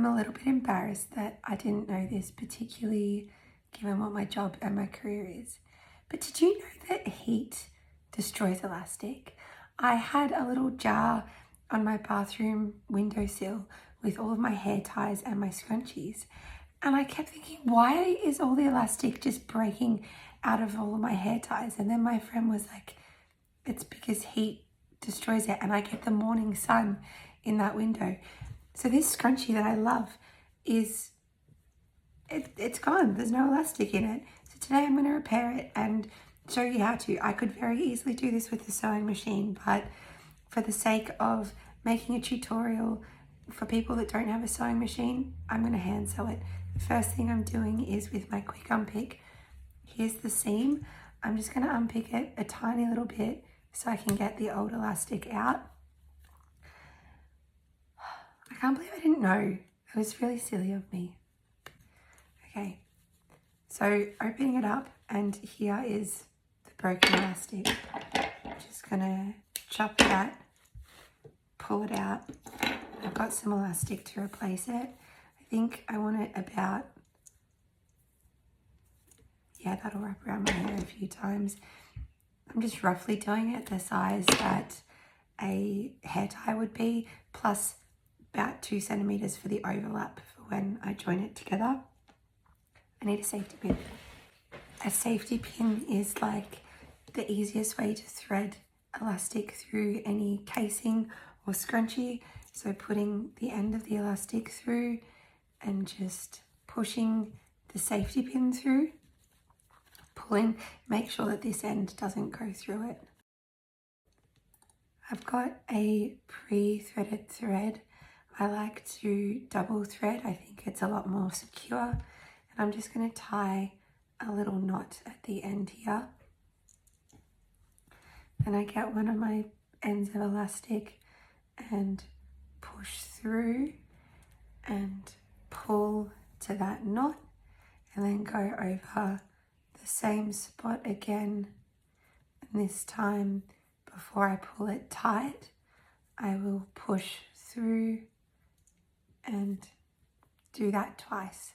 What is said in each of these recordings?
I'm a little bit embarrassed that I didn't know this, particularly given what my job and my career is. But did you know that heat destroys elastic? I had a little jar on my bathroom windowsill with all of my hair ties and my scrunchies. And I kept thinking, why is all the elastic just breaking out of all of my hair ties? And then my friend was like, it's because heat destroys it, and I get the morning sun in that window. So this scrunchie that I love is, it's gone. There's no elastic in it. So today I'm going to repair it and show you how to. I could very easily do this with a sewing machine, but for the sake of making a tutorial for people that don't have a sewing machine, I'm going to hand sew it. The first thing I'm doing is with my quick unpick. Here's the seam. I'm just going to unpick it a tiny little bit so I can get the old elastic out. I can't believe I didn't know. It was really silly of me. Okay, so opening it up, and here is the broken elastic. I'm just gonna chop that, pull it out. I've got some elastic to replace it. I think I want it about, yeah, that'll wrap around my hair a few times. I'm just roughly doing it the size that a hair tie would be, plus about 2 centimeters for the overlap for when I join it together. I need a safety pin. A safety pin is like the easiest way to thread elastic through any casing or scrunchie. So putting the end of the elastic through and just pushing the safety pin through, pulling, make sure that this end doesn't go through it. I've got a pre-threaded thread. I like to double thread. I think it's a lot more secure. And I'm just going to tie a little knot at the end here. And I get one of my ends of elastic and push through and pull to that knot, and then go over the same spot again. And this time, before I pull it tight, I will push through and do that twice.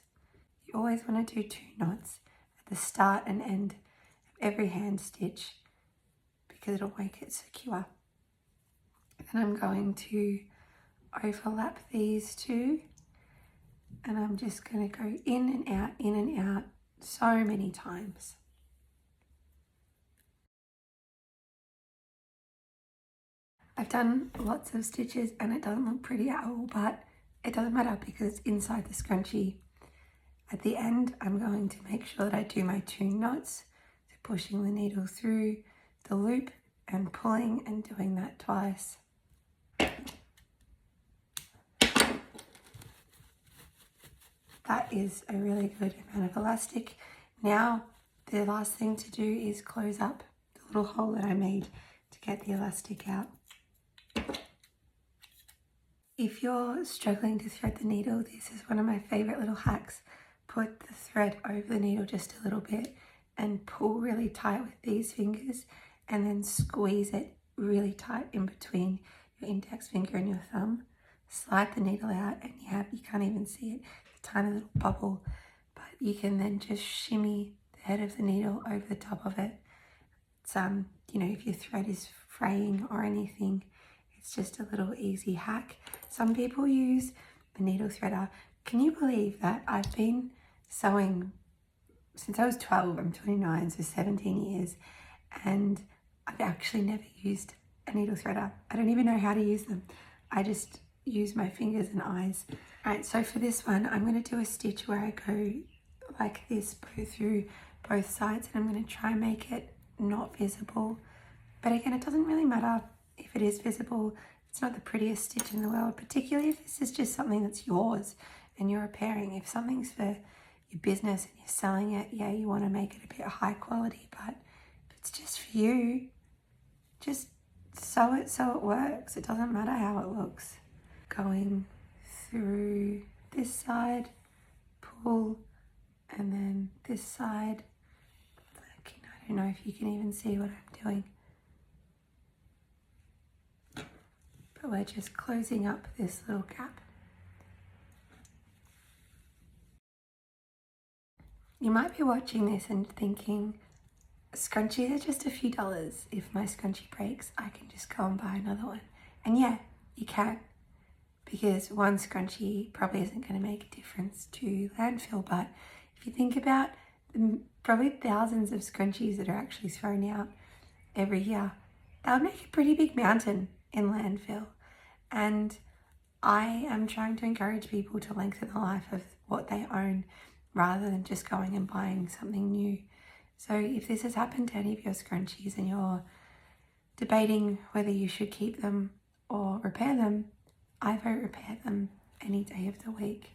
You always want to do 2 knots at the start and end of every hand stitch because it'll make it secure. And I'm going to overlap these 2, and I'm just going to go in and out so many times. I've done lots of stitches and it doesn't look pretty at all, but it doesn't matter because it's inside the scrunchie. At the end, I'm going to make sure that I do my 2 knots, so pushing the needle through the loop and pulling and doing that twice. That is a really good amount of elastic. Now, the last thing to do is close up the little hole that I made to get the elastic out. If you're struggling to thread the needle, this is one of my favorite little hacks. Put the thread over the needle just a little bit and pull really tight with these fingers, and then squeeze it really tight in between your index finger and your thumb. Slide the needle out and you can't even see it, a tiny little bubble, but you can then just shimmy the head of the needle over the top of it. It's, you know, if your thread is fraying or anything, it's just a little easy hack. Some people use the needle threader. Can you believe that I've been sewing since I was 12, I'm 29, so 17 years, and I've actually never used a needle threader. I don't even know how to use them. I just use my fingers and eyes. All right, so for this one, I'm going to do a stitch where I go like this, go through both sides, and I'm going to try and make it not visible. But again, it doesn't really matter if it is visible. It's not the prettiest stitch in the world, particularly if this is just something that's yours and you're repairing. If something's for your business and you're selling it, yeah, you want to make it a bit high quality, but if it's just for you, just sew it so it works. It doesn't matter how it looks. Going through this side, pull, and then this side. I don't know if you can even see what I'm doing. But we're just closing up this little gap. You might be watching this and thinking, scrunchies are just a few dollars. If my scrunchie breaks, I can just go and buy another one. And yeah, you can, because one scrunchie probably isn't going to make a difference to landfill. But if you think about the probably thousands of scrunchies that are actually thrown out every year, that would make a pretty big mountain in landfill. And I am trying to encourage people to lengthen the life of what they own rather than just going and buying something new. So if this has happened to any of your scrunchies and you're debating whether you should keep them or repair them, I vote repair them any day of the week.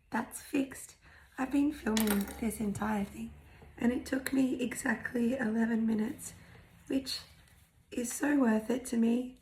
That's fixed. I've been filming this entire thing and it took me exactly 11 minutes, which is so worth it to me.